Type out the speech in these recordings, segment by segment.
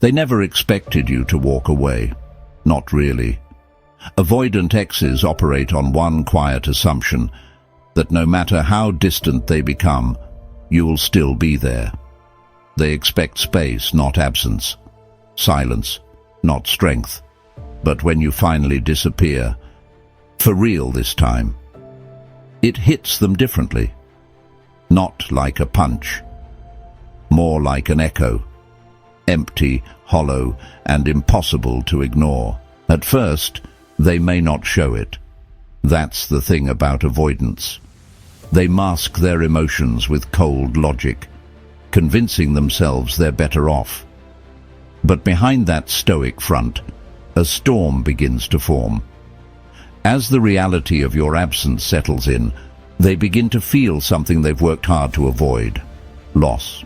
They never expected you to walk away. Not really. Avoidant exes operate on one quiet assumption, that no matter how distant they become, you will still be there. They expect space, not absence. Silence, not strength. But when you finally disappear, for real this time, it hits them differently. Not like a punch, more like an echo. Empty, hollow, and impossible to ignore. At first, they may not show it. That's the thing about avoidance. They mask their emotions with cold logic, convincing themselves they're better off. But behind that stoic front, a storm begins to form. As the reality of your absence settles in, they begin to feel something they've worked hard to avoid: loss.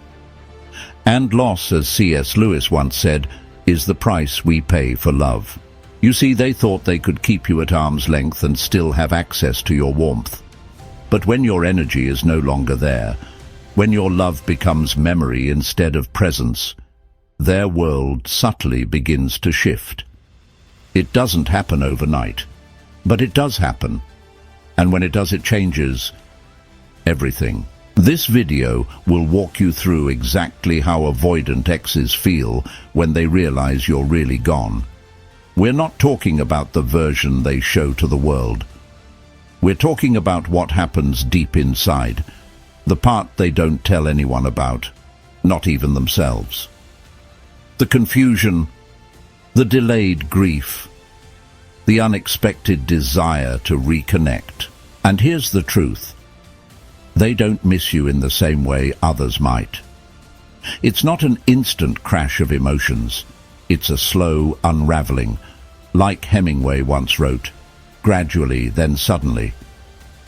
And loss, as C.S. Lewis once said, is the price we pay for love. You see, they thought they could keep you at arm's length and still have access to your warmth. But when your energy is no longer there, when your love becomes memory instead of presence, their world subtly begins to shift. It doesn't happen overnight, but it does happen. And when it does, it changes everything. This video will walk you through exactly how avoidant exes feel when they realize you're really gone. We're not talking about the version they show to the world. We're talking about what happens deep inside, the part they don't tell anyone about, not even themselves. The confusion, the delayed grief, the unexpected desire to reconnect. And here's the truth. They don't miss you in the same way others might. It's not an instant crash of emotions. It's a slow unraveling, like Hemingway once wrote, gradually, then suddenly.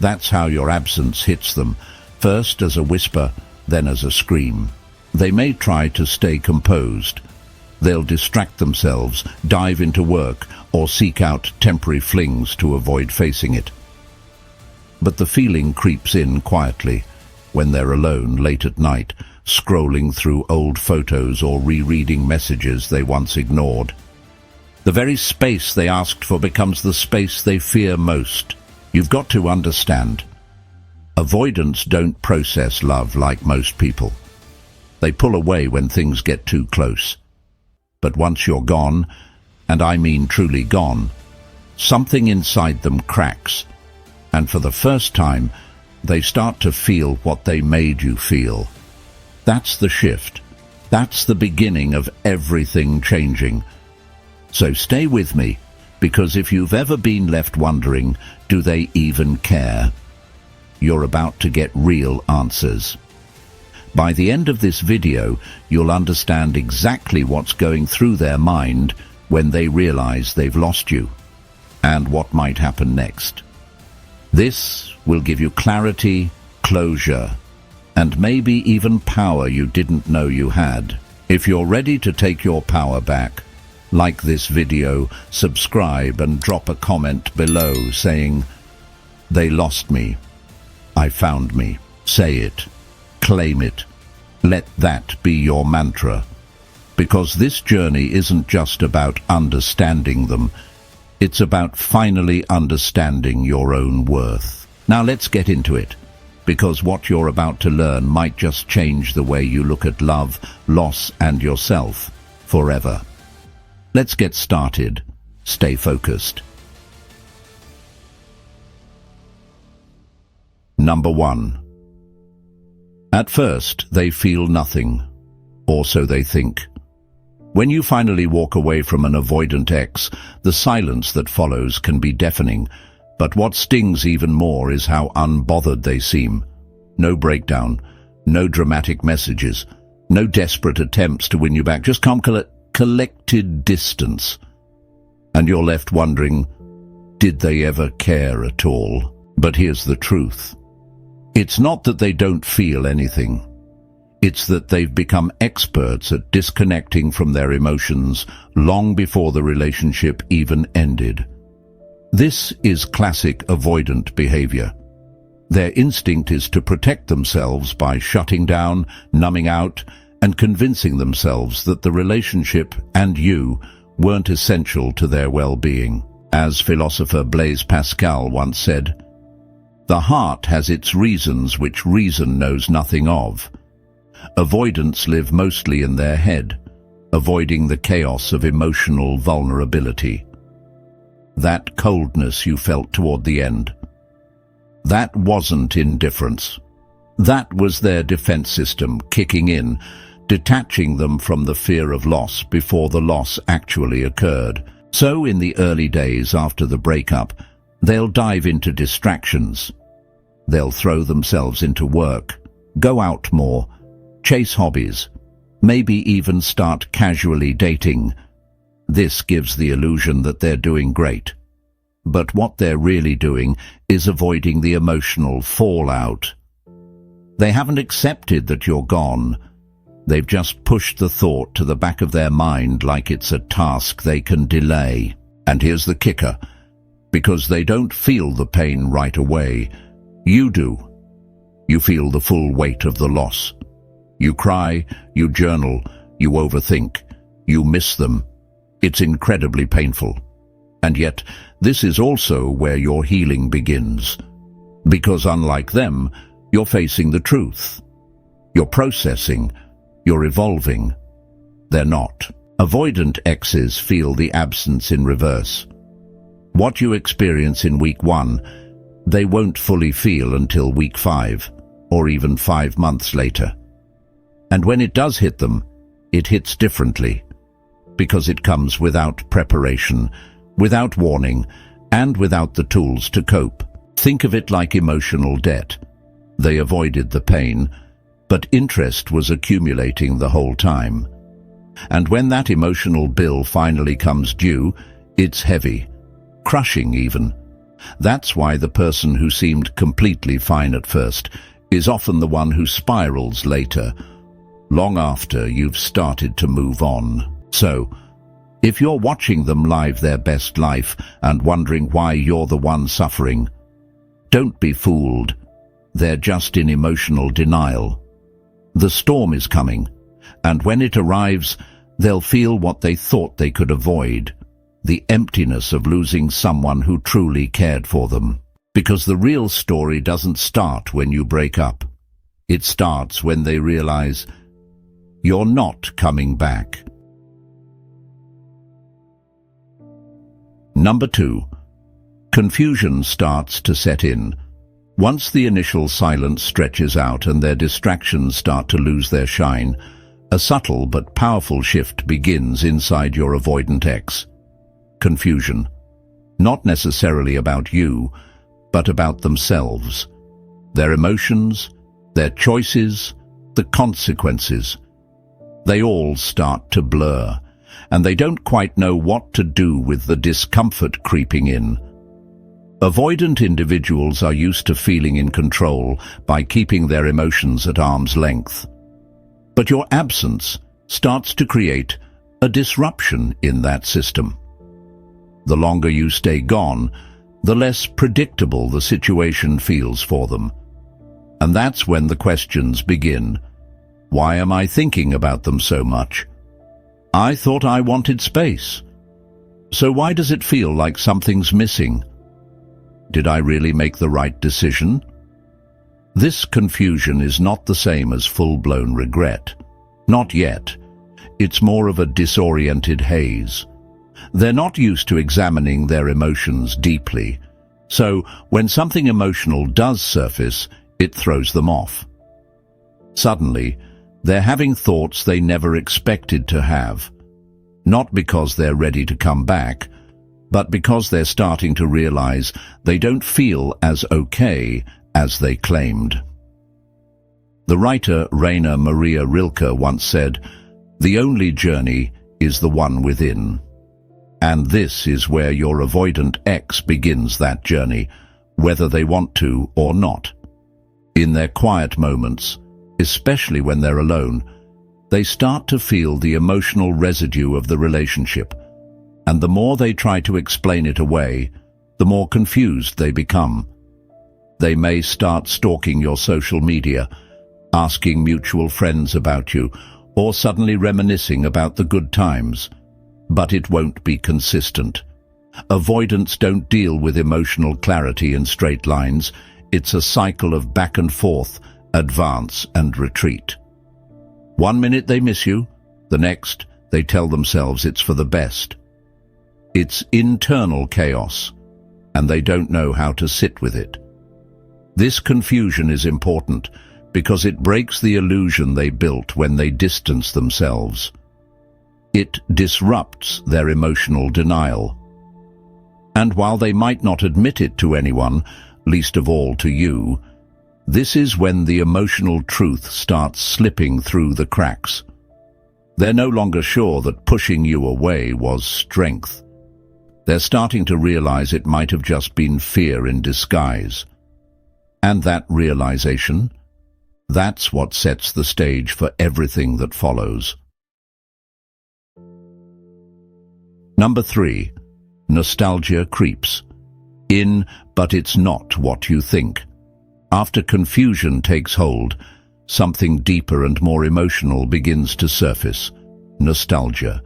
That's how your absence hits them, first as a whisper, then as a scream. They may try to stay composed. They'll distract themselves, dive into work, or seek out temporary flings to avoid facing it. But the feeling creeps in quietly when they're alone late at night, scrolling through old photos or rereading messages they once ignored. The very space they asked for becomes the space they fear most. You've got to understand, avoidants don't process love like most people. They pull away when things get too close. But once you're gone, and I mean truly gone, something inside them cracks. And for the first time, they start to feel what they made you feel. That's the shift. That's the beginning of everything changing. So stay with me, because if you've ever been left wondering, do they even care? You're about to get real answers. By the end of this video, you'll understand exactly what's going through their mind when they realize they've lost you, and what might happen next. This will give you clarity, closure, and maybe even power you didn't know you had. If you're ready to take your power back, like this video, subscribe and drop a comment below saying, "They lost me. I found me." Say it. Claim it. Let that be your mantra. Because this journey isn't just about understanding them. It's about finally understanding your own worth. Now let's get into it, because what you're about to learn might just change the way you look at love, loss, and yourself forever. Let's get started. Stay focused. Number 1. At first, they feel nothing, or so they think. When you finally walk away from an avoidant ex, the silence that follows can be deafening, but what stings even more is how unbothered they seem. No breakdown, no dramatic messages, no desperate attempts to win you back, just calm, collected distance. And you're left wondering, did they ever care at all? But here's the truth. It's not that they don't feel anything. It's that they've become experts at disconnecting from their emotions long before the relationship even ended. This is classic avoidant behavior. Their instinct is to protect themselves by shutting down, numbing out, and convincing themselves that the relationship and you weren't essential to their well-being. As philosopher Blaise Pascal once said, "The heart has its reasons which reason knows nothing of." Avoidants live mostly in their head, avoiding the chaos of emotional vulnerability. That coldness you felt toward the end, that wasn't indifference. That was their defense system kicking in, detaching them from the fear of loss before the loss actually occurred. So in the early days after the breakup, they'll dive into distractions. They'll throw themselves into work, go out more, chase hobbies, maybe even start casually dating. This gives the illusion that they're doing great. But what they're really doing is avoiding the emotional fallout. They haven't accepted that you're gone. They've just pushed the thought to the back of their mind like it's a task they can delay. And here's the kicker. Because they don't feel the pain right away, you do. You feel the full weight of the loss. You cry, you journal, you overthink, you miss them. It's incredibly painful. And yet, this is also where your healing begins. Because unlike them, you're facing the truth. You're processing. You're evolving. They're not. Avoidant exes feel the absence in reverse. What you experience in week 1, they won't fully feel until week 5, or even 5 months later. And when it does hit them, it hits differently, because it comes without preparation, without warning, and without the tools to cope. Think of it like emotional debt. They avoided the pain, but interest was accumulating the whole time. And when that emotional bill finally comes due, it's heavy, crushing even. That's why the person who seemed completely fine at first is often the one who spirals later, long after you've started to move on. So, if you're watching them live their best life and wondering why you're the one suffering, don't be fooled. They're just in emotional denial. The storm is coming, and when it arrives, they'll feel what they thought they could avoid, the emptiness of losing someone who truly cared for them. Because the real story doesn't start when you break up. It starts when they realize you're not coming back. Number 2. Confusion starts to set in. Once the initial silence stretches out and their distractions start to lose their shine, a subtle but powerful shift begins inside your avoidant ex. Confusion. Not necessarily about you, but about themselves. Their emotions, their choices, the consequences. They all start to blur, and they don't quite know what to do with the discomfort creeping in. Avoidant individuals are used to feeling in control by keeping their emotions at arm's length. But your absence starts to create a disruption in that system. The longer you stay gone, the less predictable the situation feels for them. And that's when the questions begin. Why am I thinking about them so much? I thought I wanted space. So why does it feel like something's missing? Did I really make the right decision? This confusion is not the same as full-blown regret. Not yet. It's more of a disoriented haze. They're not used to examining their emotions deeply. So when something emotional does surface, it throws them off. Suddenly, they're having thoughts they never expected to have. Not because they're ready to come back, but because they're starting to realize they don't feel as okay as they claimed. The writer Rainer Maria Rilke once said, "The only journey is the one within." And this is where your avoidant ex begins that journey, whether they want to or not. In their quiet moments, especially when they're alone, they start to feel the emotional residue of the relationship, and the more they try to explain it away, the more confused they become. They may start stalking your social media, asking mutual friends about you, or suddenly reminiscing about the good times. But it won't be consistent. Avoidants don't deal with emotional clarity in straight lines. It's a cycle of back and forth, advance and retreat. One minute they miss you, the next they tell themselves it's for the best. It's internal chaos, and they don't know how to sit with it. This confusion is important because it breaks the illusion they built when they distance themselves. It disrupts their emotional denial. And while they might not admit it to anyone, least of all to you, this is when the emotional truth starts slipping through the cracks. They're no longer sure that pushing you away was strength. They're starting to realize it might have just been fear in disguise. And that realization, that's what sets the stage for everything that follows. Number 3. Nostalgia creeps in, but it's not what you think. After confusion takes hold, something deeper and more emotional begins to surface: nostalgia.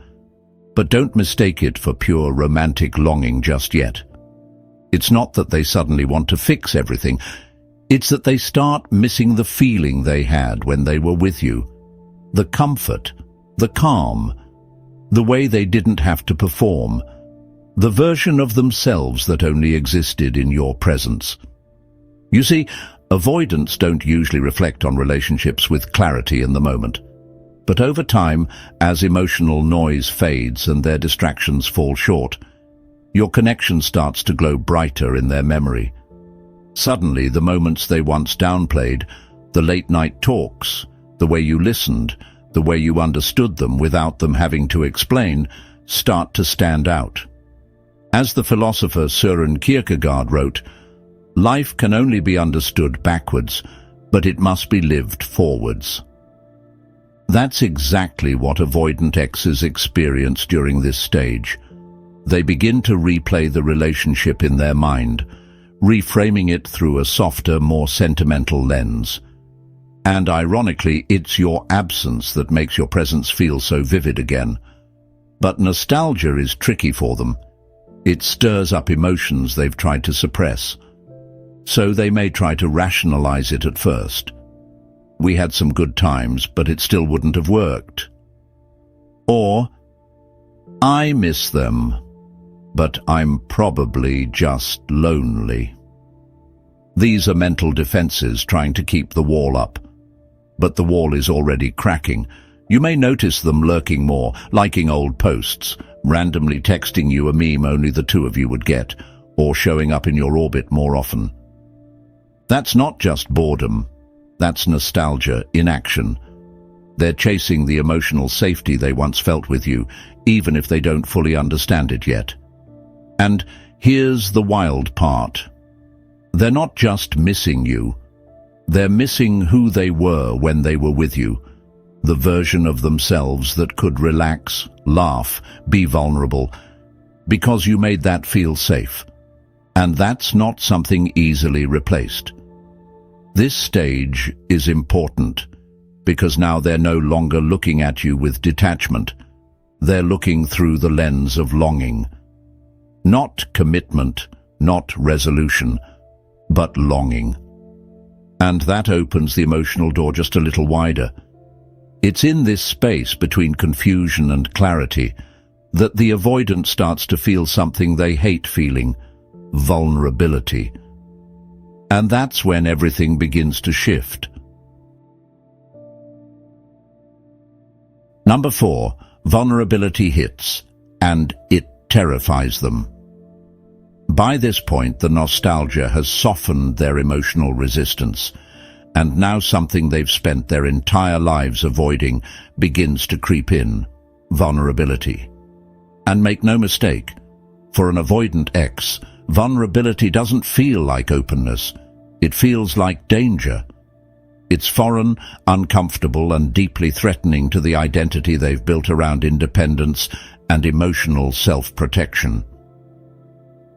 But don't mistake it for pure romantic longing just yet. It's not that they suddenly want to fix everything. It's that they start missing the feeling they had when they were with you. The comfort, the calm, the way they didn't have to perform, the version of themselves that only existed in your presence. You see, avoidants don't usually reflect on relationships with clarity in the moment. But over time, as emotional noise fades and their distractions fall short, your connection starts to glow brighter in their memory. Suddenly, the moments they once downplayed, the late-night talks, the way you listened, the way you understood them without them having to explain, start to stand out. As the philosopher Søren Kierkegaard wrote, "Life can only be understood backwards, but it must be lived forwards." That's exactly what avoidant exes experience during this stage. They begin to replay the relationship in their mind, reframing it through a softer, more sentimental lens. And ironically, it's your absence that makes your presence feel so vivid again. But nostalgia is tricky for them. It stirs up emotions they've tried to suppress. So they may try to rationalize it at first. We had some good times, but it still wouldn't have worked. Or, I miss them, but I'm probably just lonely. These are mental defenses trying to keep the wall up. But the wall is already cracking. You may notice them lurking more, liking old posts, randomly texting you a meme only the two of you would get, or showing up in your orbit more often. That's not just boredom. That's nostalgia in action. They're chasing the emotional safety they once felt with you, even if they don't fully understand it yet. And here's the wild part. They're not just missing you. They're missing who they were when they were with you, the version of themselves that could relax, laugh, be vulnerable, because you made that feel safe. And that's not something easily replaced. This stage is important because now they're no longer looking at you with detachment. They're looking through the lens of longing. Not commitment, not resolution, but longing. And that opens the emotional door just a little wider. It's in this space between confusion and clarity that the avoidant starts to feel something they hate feeling: vulnerability. And that's when everything begins to shift. Number 4, vulnerability hits, and it terrifies them. By this point, the nostalgia has softened their emotional resistance, and now something they've spent their entire lives avoiding begins to creep in: vulnerability. And make no mistake, for an avoidant ex, vulnerability doesn't feel like openness. It feels like danger. It's foreign, uncomfortable, and deeply threatening to the identity they've built around independence and emotional self-protection.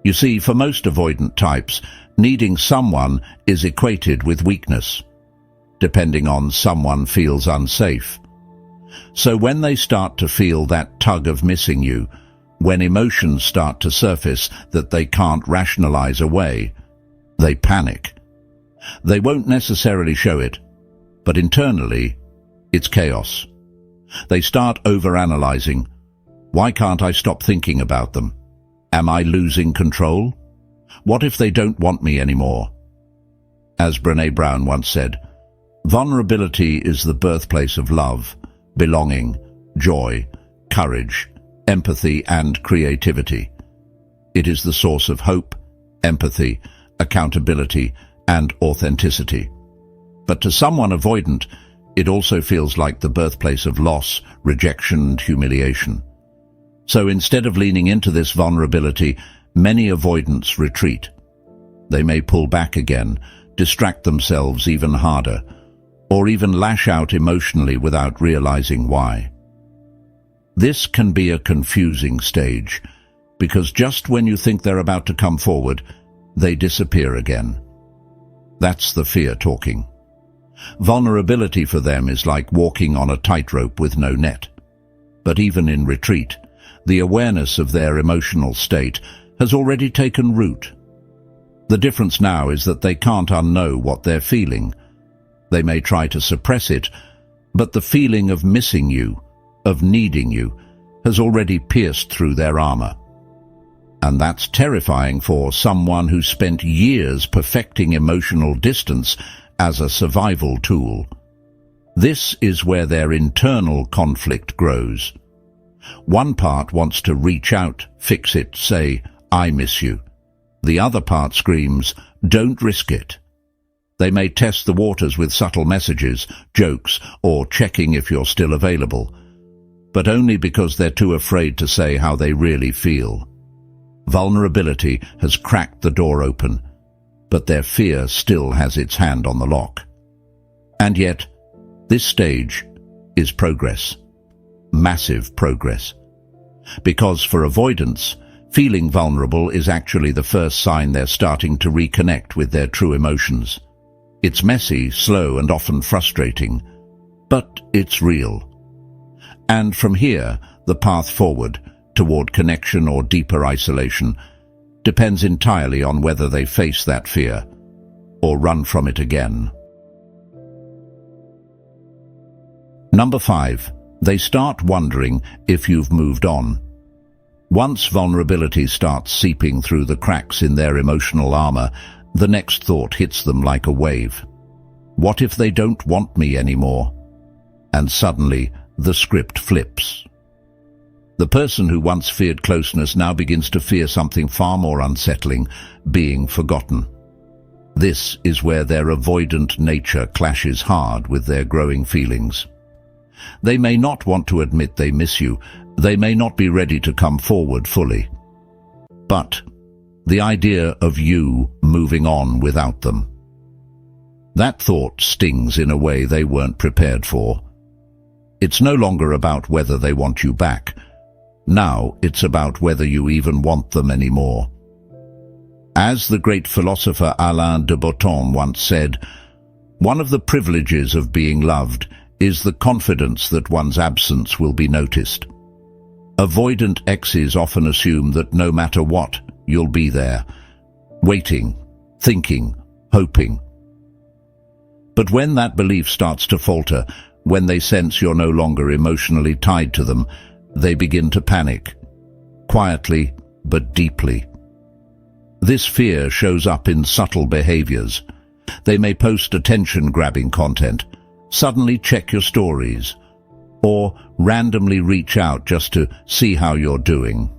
You see, for most avoidant types, needing someone is equated with weakness. Depending on someone feels unsafe. So when they start to feel that tug of missing you, when emotions start to surface that they can't rationalize away, they panic. They won't necessarily show it, but internally, it's chaos. They start overanalyzing. Why can't I stop thinking about them? Am I losing control? What if they don't want me anymore? As Brené Brown once said, vulnerability is the birthplace of love, belonging, joy, courage, empathy, and creativity. It is the source of hope, empathy, accountability, and authenticity. But to someone avoidant, it also feels like the birthplace of loss, rejection, and humiliation. So instead of leaning into this vulnerability, many avoidants retreat. They may pull back again, distract themselves even harder, or even lash out emotionally without realizing why. This can be a confusing stage, because just when you think they're about to come forward, they disappear again. That's the fear talking. Vulnerability for them is like walking on a tightrope with no net. But even in retreat, the awareness of their emotional state has already taken root. The difference now is that they can't unknow what they're feeling. They may try to suppress it, but the feeling of missing you, of needing you, has already pierced through their armor. And that's terrifying for someone who spent years perfecting emotional distance as a survival tool. This is where their internal conflict grows. One part wants to reach out, fix it, say, "I miss you." The other part screams, "Don't risk it." They may test the waters with subtle messages, jokes, or checking if you're still available, but only because they're too afraid to say how they really feel. Vulnerability has cracked the door open, but their fear still has its hand on the lock. And yet, this stage is progress. Massive progress. Because for avoidance, feeling vulnerable is actually the first sign they're starting to reconnect with their true emotions. It's messy, slow, and often frustrating, but it's real. And from here, the path forward, toward connection or deeper isolation, depends entirely on whether they face that fear or run from it again. Number 5. They start wondering if you've moved on. Once vulnerability starts seeping through the cracks in their emotional armor, the next thought hits them like a wave. What if they don't want me anymore? And suddenly, the script flips. The person who once feared closeness now begins to fear something far more unsettling, being forgotten. This is where their avoidant nature clashes hard with their growing feelings. They may not want to admit they miss you, they may not be ready to come forward fully. But the idea of you moving on without them, that thought stings in a way they weren't prepared for. It's no longer about whether they want you back. Now it's about whether you even want them anymore. As the great philosopher Alain de Botton once said, one of the privileges of being loved is the confidence that one's absence will be noticed. Avoidant exes often assume that no matter what, you'll be there, waiting, thinking, hoping. But when that belief starts to falter, when they sense you're no longer emotionally tied to them, they begin to panic, quietly but deeply. This fear shows up in subtle behaviors. They may post attention-grabbing content, suddenly check your stories, or randomly reach out just to see how you're doing.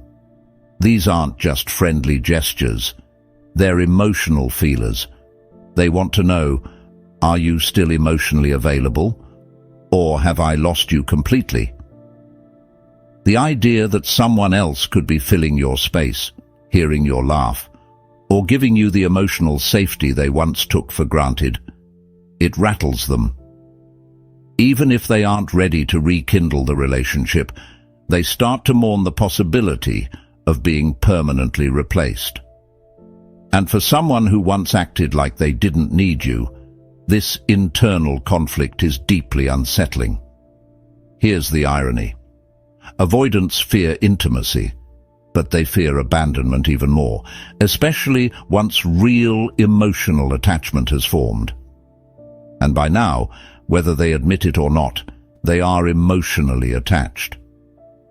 These aren't just friendly gestures, they're emotional feelers. They want to know, are you still emotionally available, or have I lost you completely? The idea that someone else could be filling your space, hearing your laugh, or giving you the emotional safety they once took for granted, it rattles them. Even if they aren't ready to rekindle the relationship, they start to mourn the possibility of being permanently replaced. And for someone who once acted like they didn't need you, this internal conflict is deeply unsettling. Here's the irony. Avoidants fear intimacy, but they fear abandonment even more, especially once real emotional attachment has formed. And by now, whether they admit it or not, they are emotionally attached.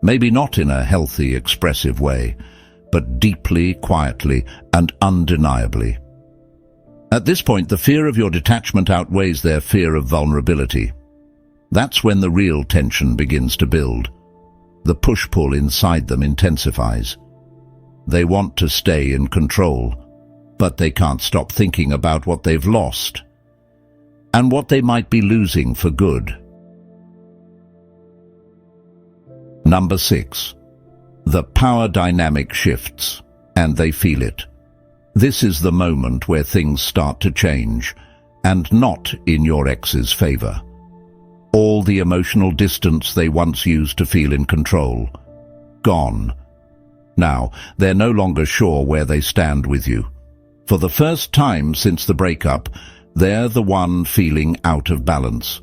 Maybe not in a healthy, expressive way, but deeply, quietly, and undeniably. At this point, the fear of your detachment outweighs their fear of vulnerability. That's when the real tension begins to build. The push-pull inside them intensifies. They want to stay in control, but they can't stop thinking about what they've lost and what they might be losing for good. Number 6. The power dynamic shifts, and they feel it. This is the moment where things start to change, and not in your ex's favor. All the emotional distance they once used to feel in control, gone. Now, they're no longer sure where they stand with you. For the first time since the breakup, they're the one feeling out of balance.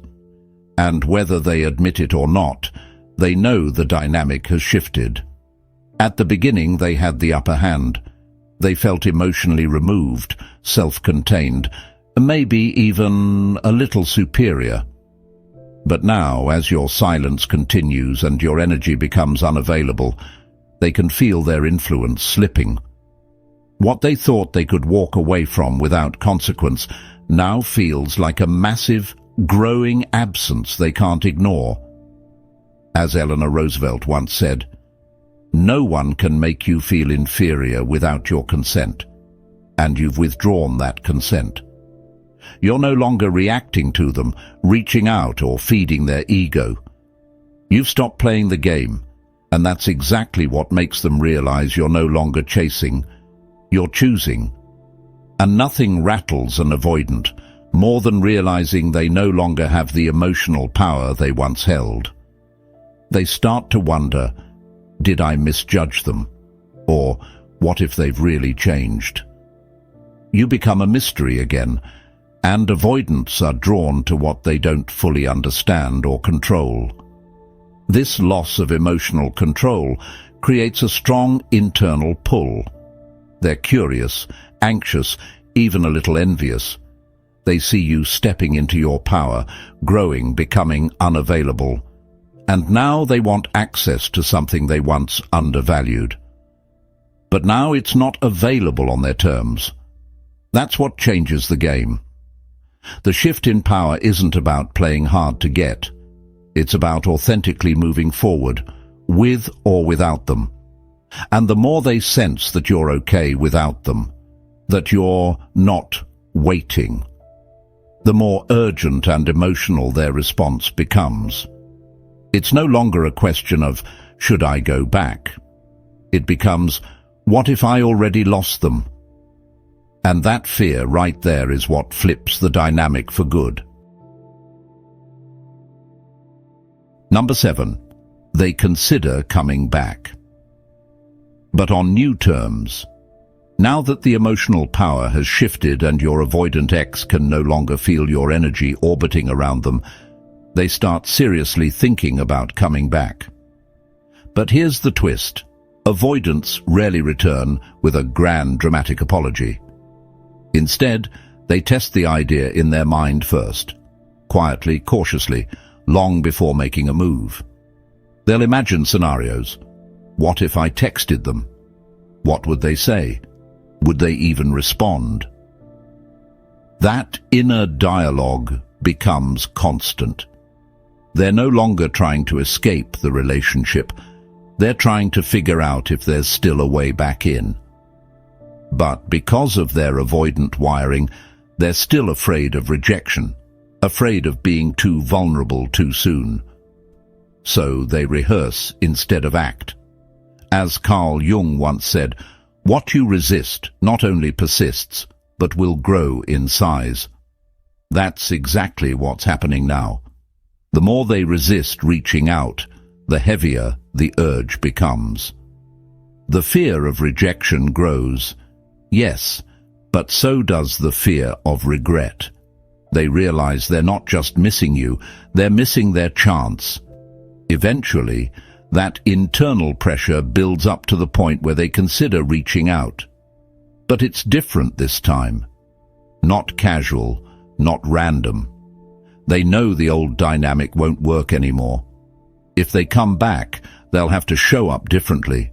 And whether they admit it or not, they know the dynamic has shifted. At the beginning, they had the upper hand. They felt emotionally removed, self-contained, maybe even a little superior. But now, as your silence continues and your energy becomes unavailable, they can feel their influence slipping. What they thought they could walk away from without consequence now feels like a massive, growing absence they can't ignore. As Eleanor Roosevelt once said, "No one can make you feel inferior without your consent, and you've withdrawn that consent." You're no longer reacting to them, reaching out or feeding their ego. You've stopped playing the game, and that's exactly what makes them realize you're no longer chasing, you're choosing. And nothing rattles an avoidant more than realizing they no longer have the emotional power they once held. They start to wonder, did I misjudge them? Or what if they've really changed? You become a mystery again, and avoidants are drawn to what they don't fully understand or control. This loss of emotional control creates a strong internal pull. They're curious, anxious, even a little envious. They see you stepping into your power, growing, becoming unavailable. And now they want access to something they once undervalued. But now it's not available on their terms. That's what changes the game. The shift in power isn't about playing hard to get. It's about authentically moving forward, with or without them. And the more they sense that you're okay without them, that you're not waiting, the more urgent and emotional their response becomes. It's no longer a question of, should I go back? It becomes, what if I already lost them? And that fear right there is what flips the dynamic for good. Number 7. They consider coming back. But on new terms. Now that the emotional power has shifted and your avoidant ex can no longer feel your energy orbiting around them, they start seriously thinking about coming back. But here's the twist. Avoidants rarely return with a grand dramatic apology. Instead, they test the idea in their mind first, quietly, cautiously, long before making a move. They'll imagine scenarios. What if I texted them? What would they say? Would they even respond? That inner dialogue becomes constant. They're no longer trying to escape the relationship. They're trying to figure out if there's still a way back in. But because of their avoidant wiring, they're still afraid of rejection, afraid of being too vulnerable too soon. So they rehearse instead of act. As Carl Jung once said, what you resist not only persists, but will grow in size. That's exactly what's happening now. The more they resist reaching out, the heavier the urge becomes. The fear of rejection grows. Yes, but so does the fear of regret. They realize they're not just missing you, they're missing their chance. Eventually, that internal pressure builds up to the point where they consider reaching out. But it's different this time. Not casual, not random. They know the old dynamic won't work anymore. If they come back, they'll have to show up differently.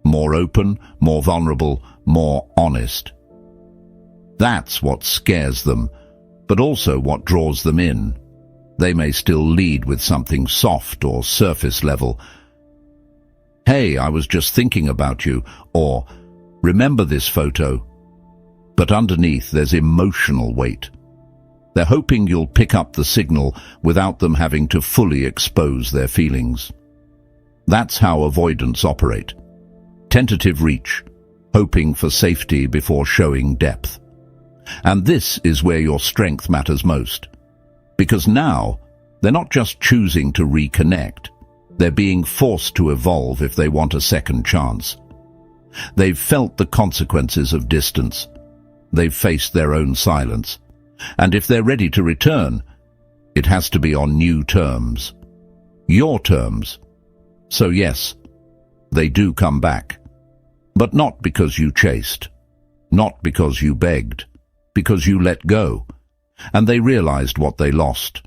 More open, more vulnerable, more honest. That's what scares them, but also what draws them in. They may still lead with something soft or surface level. "Hey, I was just thinking about you," or "Remember this photo?" But underneath there's emotional weight. They're hoping you'll pick up the signal without them having to fully expose their feelings. That's how avoidants operate. Tentative reach, hoping for safety before showing depth. And this is where your strength matters most. Because now, they're not just choosing to reconnect. They're being forced to evolve if they want a second chance. They've felt the consequences of distance. They've faced their own silence. And if they're ready to return, it has to be on new terms. Your terms. So yes, they do come back. But not because you chased. Not because you begged. Because you let go. And they realized what they lost.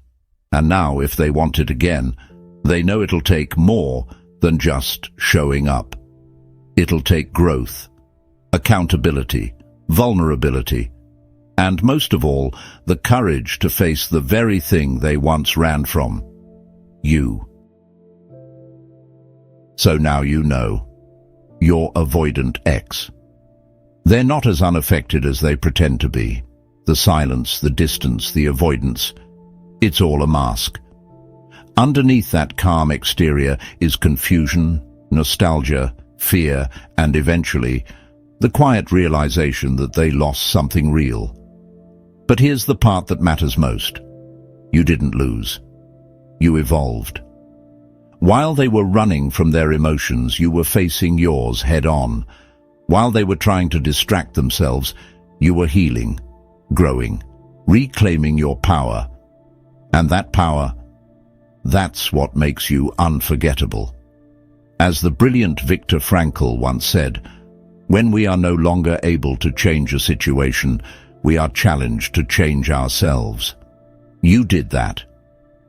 And now, if they want it again, they know it'll take more than just showing up. It'll take growth, accountability, vulnerability, and most of all, the courage to face the very thing they once ran from. You. So now you know. Your avoidant ex. They're not as unaffected as they pretend to be. The silence, the distance, the avoidance, it's all a mask. Underneath that calm exterior is confusion, nostalgia, fear, and eventually, the quiet realization that they lost something real. But here's the part that matters most. You didn't lose. You evolved. While they were running from their emotions, you were facing yours head-on. While they were trying to distract themselves, you were healing, growing, reclaiming your power. And that power, that's what makes you unforgettable. As the brilliant Viktor Frankl once said, when we are no longer able to change a situation, we are challenged to change ourselves. You did that.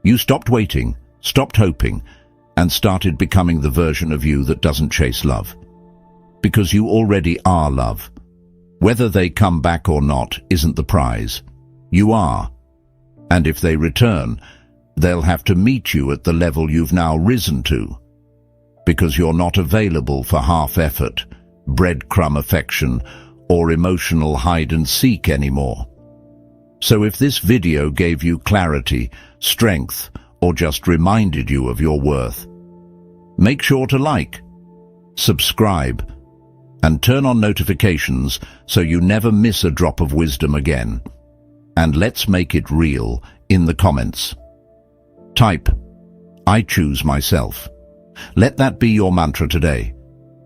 You stopped waiting, stopped hoping, and started becoming the version of you that doesn't chase love. Because you already are love. Whether they come back or not isn't the prize. You are. And if they return, they'll have to meet you at the level you've now risen to. Because you're not available for half-effort, breadcrumb affection, or emotional hide-and-seek anymore. So if this video gave you clarity, strength, or just reminded you of your worth, make sure to like, subscribe, and turn on notifications so you never miss a drop of wisdom again. And let's make it real in the comments. Type, "I choose myself." Let that be your mantra today,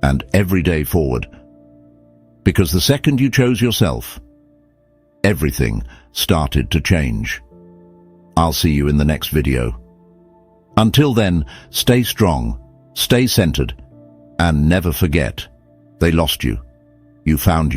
and every day forward. Because the second you chose yourself, everything started to change. I'll see you in the next video. Until then, stay strong, stay centered, and never forget, they lost you. You found you.